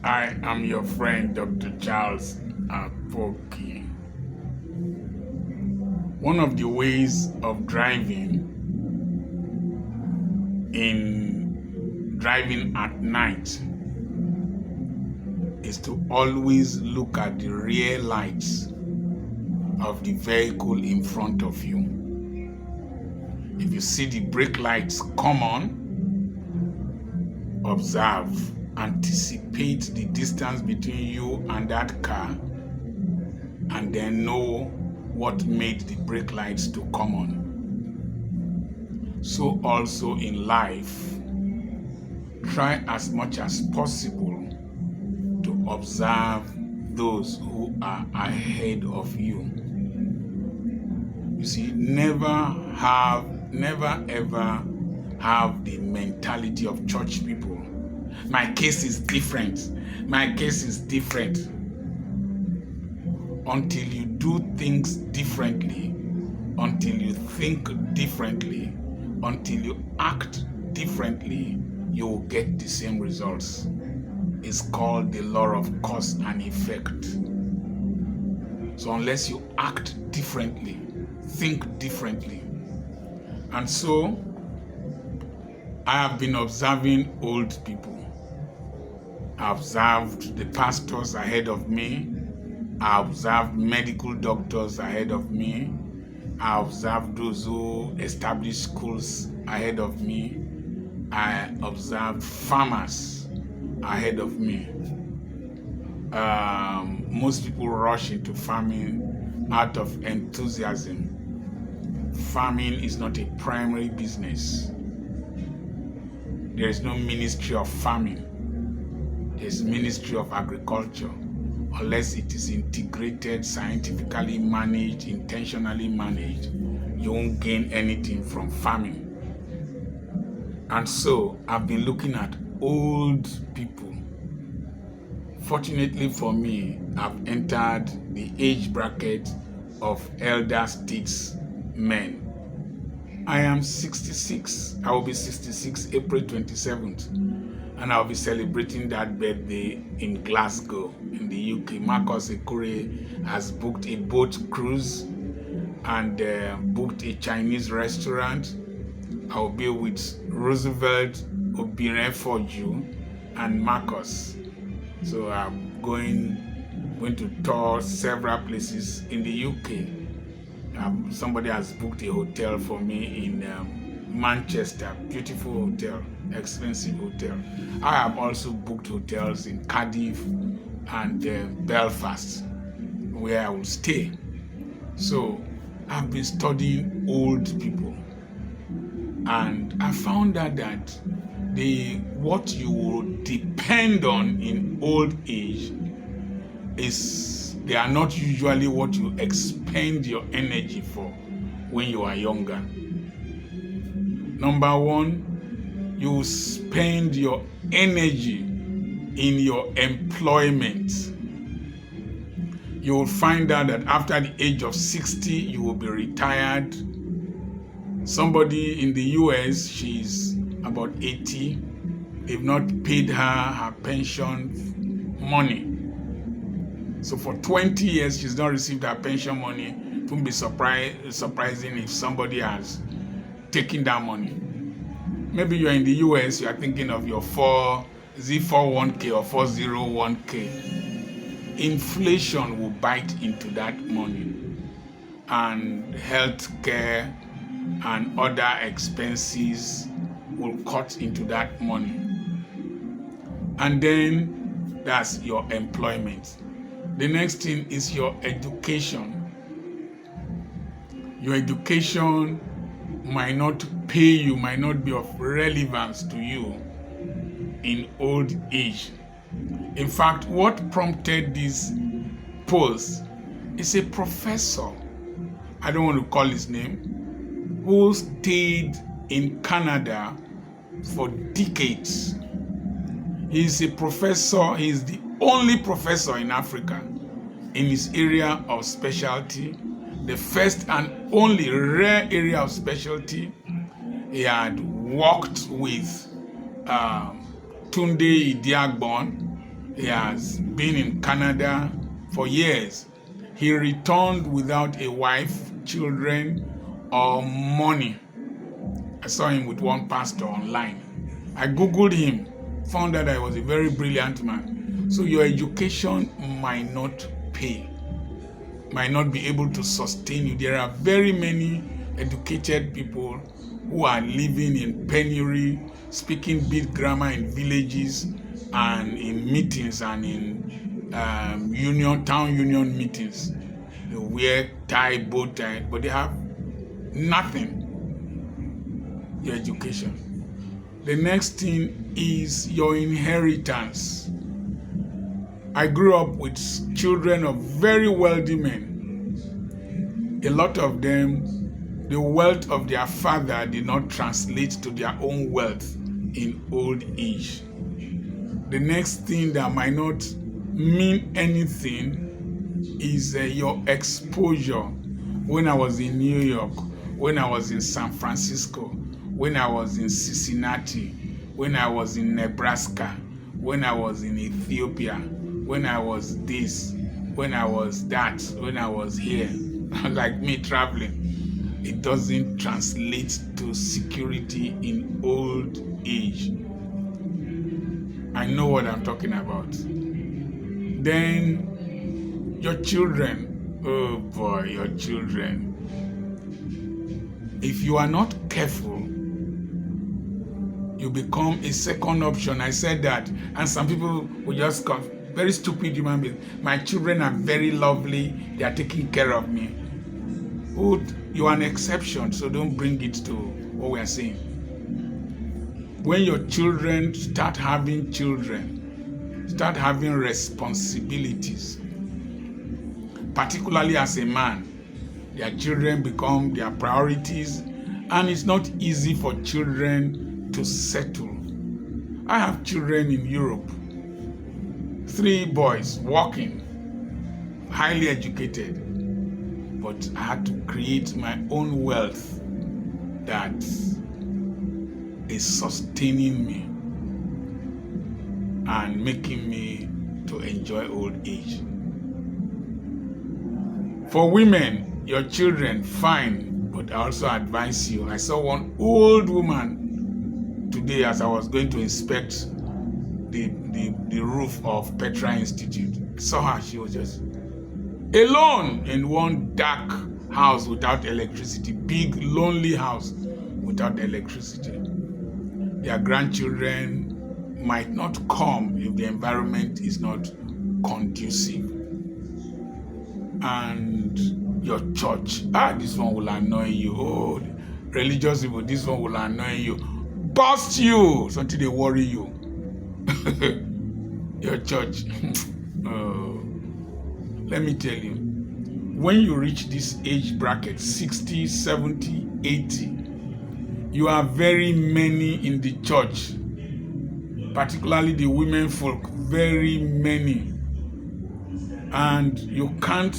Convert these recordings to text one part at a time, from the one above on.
I am your friend, Dr. Charles Apoki. One of the ways of driving at night is to always look at the rear lights of the vehicle in front of you. If you see the brake lights come on, observe, anticipate the distance between you and that car, and then know what made the brake lights to come on. So also in life, try as much as possible to observe those who are ahead of you. You see, never ever have the mentality of church people. My case is different. My case is different. Until you do things differently, until you think differently, until you act differently, you will get the same results. It's called the law of cause and effect. So unless you act differently, think differently. And so I have been observing old people. I observed the pastors ahead of me. I observed medical doctors ahead of me. I observed those who established schools ahead of me. I observed farmers ahead of me. Most people rush into farming out of enthusiasm. Farming is not a primary business. There is no ministry of farming. There is ministry of agriculture. Unless it is integrated, scientifically managed, intentionally managed, you won't gain anything from farming. And so I've been looking at old people. Fortunately for me, I've entered the age bracket of elder statesmen. I am 66. I will be 66 April 27th. And I'll be celebrating that birthday in Glasgow, in the UK. Marcus Ekure has booked a boat cruise and booked a Chinese restaurant. I'll be with Roosevelt, Obirefoju, and Marcus. So I'm going to tour several places in the UK. Somebody has booked a hotel for me in Manchester, beautiful hotel, expensive hotel. I have also booked hotels in Cardiff and Belfast, where I will stay. So I've been studying old people, and I found out that what you will depend on in old age they are not usually what you expend your energy for when you are younger. Number one, you spend your energy in your employment. You will find out that after the age of 60, you will be retired. Somebody in the US, she's about 80. They've not paid her pension money. So for 20 years, she's not received her pension money. It won't be surprising if somebody has taking that money. Maybe you're in the US, you are thinking of your 401k or 401k. Inflation will bite into that money, and healthcare and other expenses will cut into that money. And then that's your employment. The next thing is your education. Your education might not pay you, might not be of relevance to you in old age. In fact, what prompted this post is a professor, I don't want to call his name, who stayed in Canada for decades. He's a professor, he's the only professor in Africa in his area of specialty, the first and only rare area of specialty. He had worked with Tunde Idiagbon. He has been in Canada for years. He returned without a wife, children, or money. I saw him with one pastor online. I Googled him, found out that he was a very brilliant man. So your education might not pay, might not be able to sustain you. There are very many educated people who are living in penury, speaking big grammar in villages and in meetings and in town union meetings. They wear tie, bow tie, but they have nothing. Your education. The next thing is your inheritance. I grew up with children of very wealthy men. A lot of them, the wealth of their father did not translate to their own wealth in old age. The next thing that might not mean anything is your exposure. When I was in New York, when I was in San Francisco, when I was in Cincinnati, when I was in Nebraska, when I was in Ethiopia, when I was this, when I was that, when I was here, like me traveling, it doesn't translate to security in old age. I know what I'm talking about. Then your children, oh boy, your children. If you are not careful, you become a second option. I said that, and some people will just come, very stupid human beings. My children are very lovely. They are taking care of me. You are an exception, so don't bring it to what we are saying. When your children start having responsibilities, particularly as a man, their children become their priorities, and it's not easy for children to settle. I have children in Europe, 3 boys working, highly educated, but I had to create my own wealth that is sustaining me and making me to enjoy old age. For women, your children, fine, but I also advise you. I saw one old woman today as I was going to inspect the roof of Petra Institute. I saw her, she was just alone in one dark house without electricity, big lonely house without electricity. Their grandchildren might not come if the environment is not conducive. And your church, this one will annoy you. Oh, religious people, this one will annoy you. Bust you until they worry you. Your church. Oh, let me tell you, when you reach this age bracket, 60, 70, 80, you are very many in the church, particularly the women folk, very many. And you can't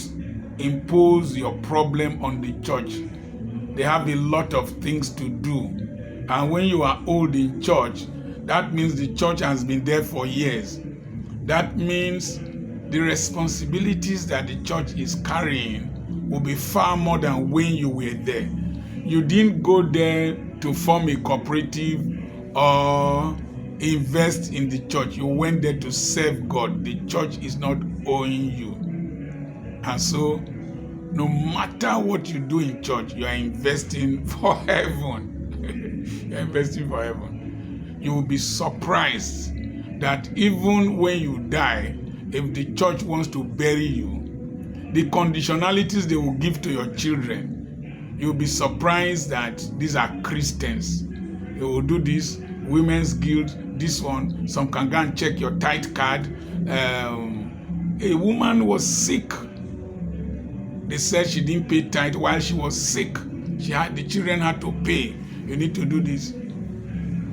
impose your problem on the church. They have a lot of things to do. And when you are old in church, that means the church has been there for years. That means the responsibilities that the church is carrying will be far more than when you were there. You didn't go there to form a cooperative or invest in the church. You went there to serve God. The church is not owing you. And so, no matter what you do in church, you are investing for heaven. You're investing for heaven. You will be surprised that even when you die, if the church wants to bury you, the conditionalities they will give to your children, you'll be surprised that these are Christians. They will do this, women's guild, this one. Some can go and check your tithe card. A woman was sick. They said she didn't pay tithe while she was sick. The children had to pay. You need to do this.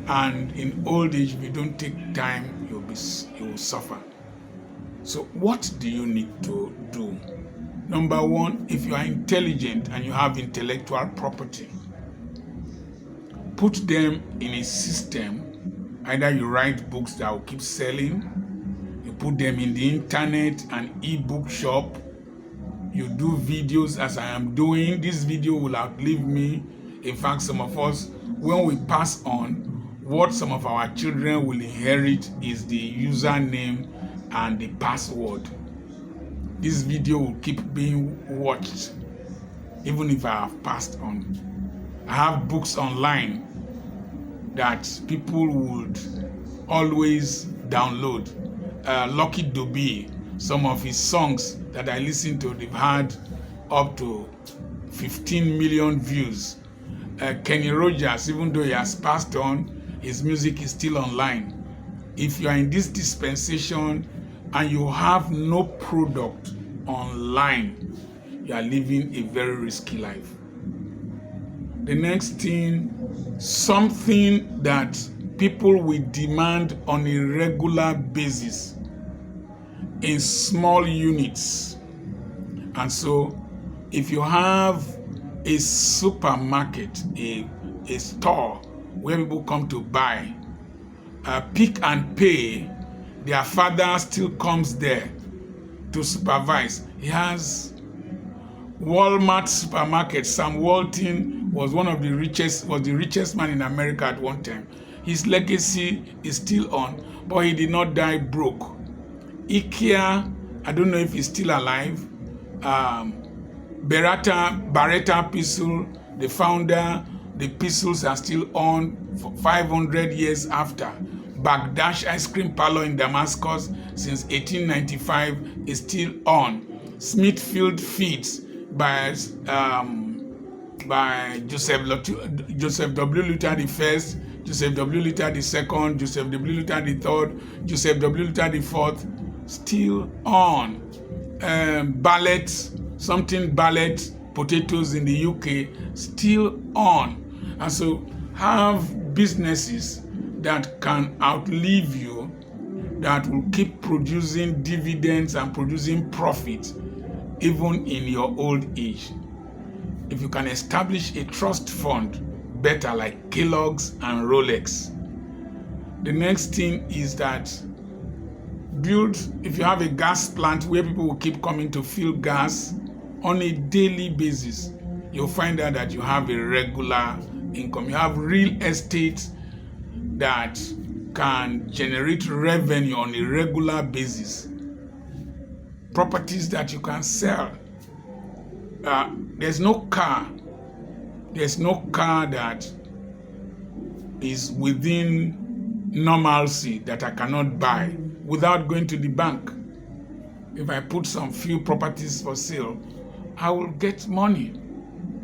And in old age, if you don't take time, you will suffer. So what do you need to do? Number one, if you are intelligent and you have intellectual property, put them in a system. Either you write books that will keep selling, you put them in the internet, an ebook shop. You do videos as I am doing. This video will outlive me. In fact, some of us, when we pass on, what some of our children will inherit is the username and the password. This video will keep being watched even if I have passed on. I have books online that people would always download. Lucky Dube, some of his songs that I listen to, they've had up to 15 million views. Kenny Rogers, even though he has passed on, his music is still online. If you are in this dispensation and you have no product online, you are living a very risky life. The next thing, something that people will demand on a regular basis in small units. And so if you have a supermarket, a store where people come to buy, Pick and Pay, their father still comes there to supervise. He has Walmart supermarket. Sam Walton was the richest man in America at one time. His legacy is still on, but he did not die broke. IKEA, I don't know if he's still alive. Barretta Pistol, the founder, the pistols are still on for 500 years after. Bagdash Ice Cream Parlor in Damascus since 1895 is still on. Smithfield Feeds by Joseph W. Luther I, Joseph W. Luther II, Joseph W. Luther III, Joseph W. Luther IV, still on. Ballet potatoes in the UK, still on. And so have businesses that can outlive you, that will keep producing dividends and producing profit even in your old age. If you can establish a trust fund, better, like Kellogg's and Rolex. The next thing is that if you have a gas plant where people will keep coming to fill gas on a daily basis, you'll find out that you have a regular income. You have real estate that can generate revenue on a regular basis. Properties that you can sell. There's no car that is within normalcy that I cannot buy without going to the bank. If I put some few properties for sale, I will get money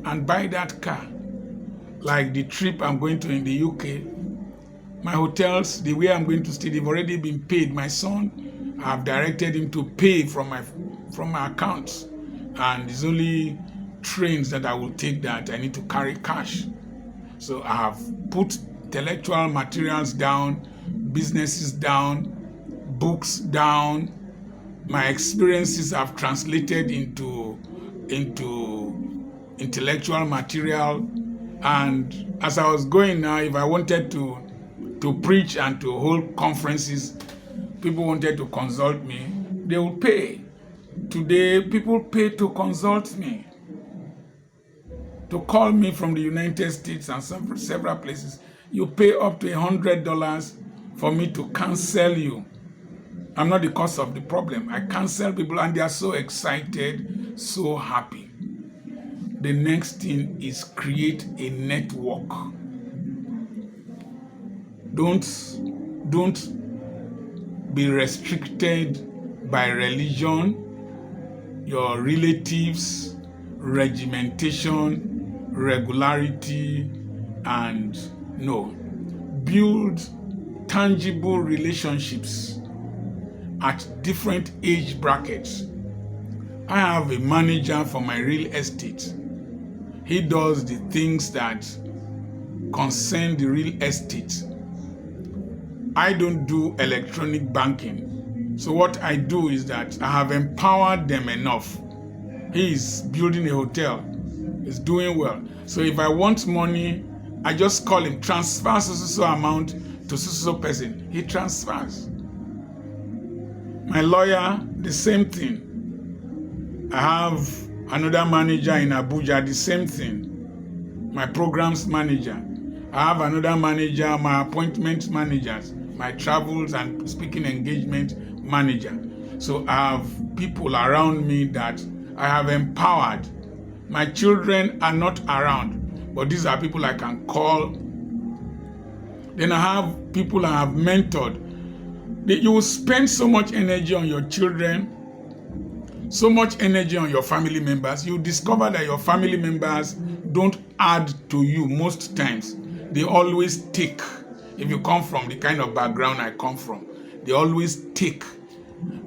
and buy that car. Like the trip I'm going to in the UK, my hotels, the way I'm going to stay, they've already been paid. My son, I've directed him to pay from my accounts, and it's only trains that I will take that I need to carry cash. So I have put intellectual materials down, businesses down, books down. My experiences I've translated into intellectual material. And as I was going now, if I wanted to preach and to hold conferences, people wanted to consult me, they will pay. Today, people pay to consult me, to call me from the United States and several places. You pay up to $100 for me to counsel you. I'm not the cause of the problem. I counsel people and they are so excited, so happy. The next thing is create a network. Don't be restricted by religion, your relatives, regimentation, regularity, and no. Build tangible relationships at different age brackets. I have a manager for my real estate. He does the things that concern the real estate. I don't do electronic banking. So what I do is that I have empowered them enough. He is building a hotel. He's doing well. So if I want money, I just call him, transfer so amount to so person. He transfers. My lawyer, the same thing. I have another manager in Abuja, the same thing. My programs manager. I have another manager, my appointment managers, my travels and speaking engagement manager. So I have people around me that I have empowered. My children are not around, but these are people I can call. Then I have people I have mentored. You will spend so much energy on your children, so much energy on your family members. You discover that your family members don't add to you most times. They always take. If you come from the kind of background I come from, they always take.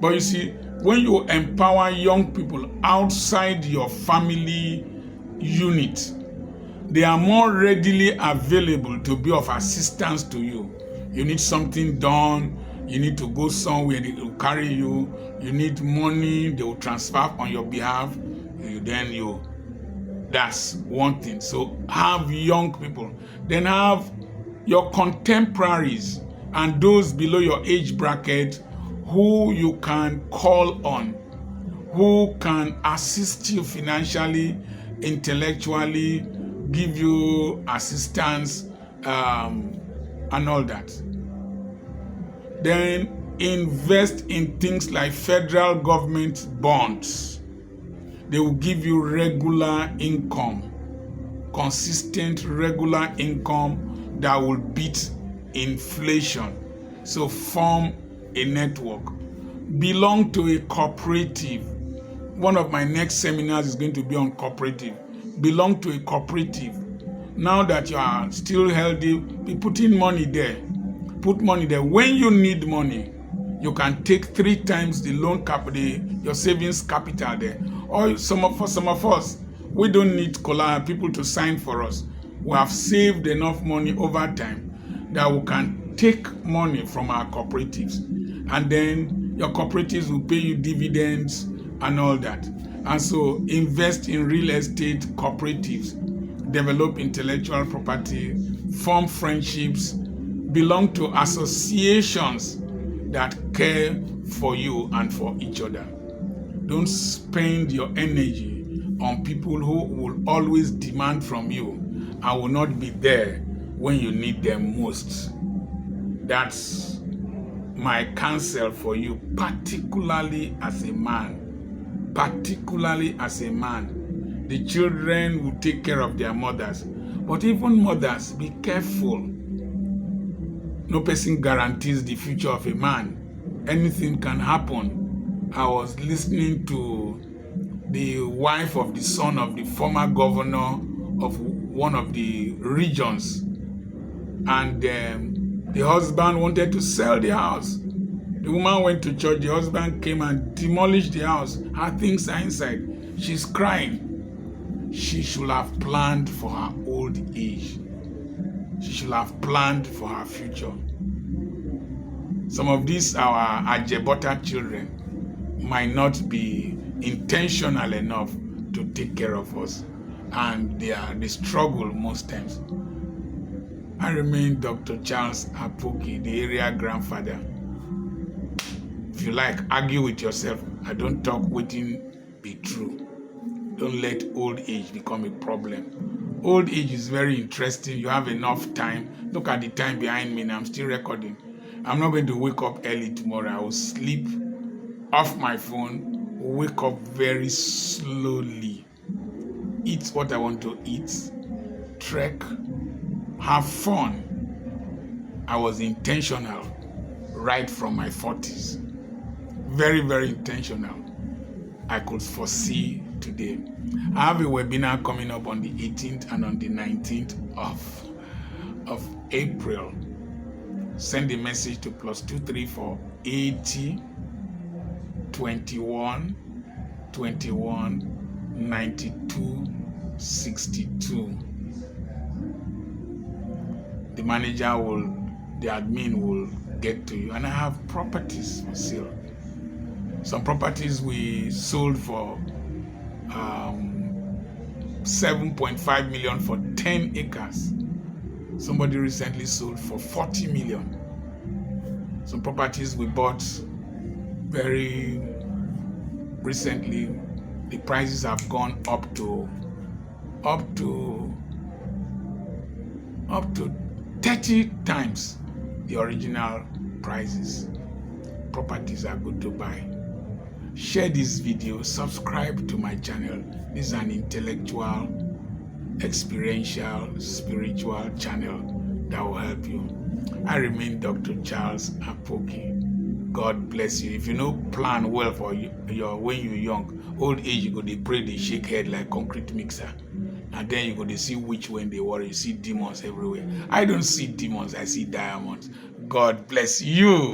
But you see, when you empower young people outside your family unit, they are more readily available to be of assistance to you. You need something done, you need to go somewhere, they will carry you, you need money, they will transfer on your behalf, that's one thing. So have young people. Then have your contemporaries and those below your age bracket who you can call on, who can assist you financially, intellectually, give you assistance, and all that. Then invest in things like federal government bonds. They will give you regular income, consistent regular income that will beat inflation. So form a network. Belong to a cooperative. One of my next seminars is going to be on cooperative. Belong to a cooperative. Now that you are still healthy, be putting money there. Put money there. When you need money, you can take 3 times the loan your savings capital there. Or for some of us, we don't need people to sign for us. We have saved enough money over time that we can take money from our cooperatives. And then your cooperatives will pay you dividends and all that. And so invest in real estate cooperatives, develop intellectual property, form friendships, belong to associations that care for you and for each other. Don't spend your energy on people who will always demand from you and will not be there when you need them most. That's my counsel for you, particularly as a man. Particularly as a man. The children will take care of their mothers. But even mothers, be careful. No person guarantees the future of a man. Anything can happen. I was listening to the wife of the son of the former governor of one of the regions, and the husband wanted to sell the house. The woman went to church. The husband came and demolished the house. Her things are inside. She's crying. She should have planned for her old age. She should have planned for her future. Some of these our Ajebota children might not be intentional enough to take care of us, and they struggle most times. I remain Dr. Charles Apoki, the area grandfather. If you like, argue with yourself. I don't talk waiting be true. Don't let old age become a problem. Old age is very interesting. You have enough time. Look at the time behind me and I'm still recording. I'm not going to wake up early tomorrow. I will sleep off my phone, wake up very slowly, eat what I want to eat, trek, have fun. I was intentional right from my 40s. Very, very intentional. I could foresee today. I have a webinar coming up on the 18th and on the 19th of April. Send a message to +234 80 21 21 92 62. The admin will get to you. And I have properties for sale. Some properties we sold for 7.5 million for 10 acres. Somebody recently sold for 40 million. Some properties we bought very recently, the prices have gone up to up to 30 times the original prices. Properties are good to buy. Share this video, subscribe to my channel. This is an intellectual, experiential, spiritual channel that will help you. I remain Dr. Charles Apoki. God bless you. If you know plan well for your when you're young, old age you go they pray, they shake head like concrete mixer. And then you go to see which when they worry. You see demons everywhere. I don't see demons, I see diamonds. God bless you.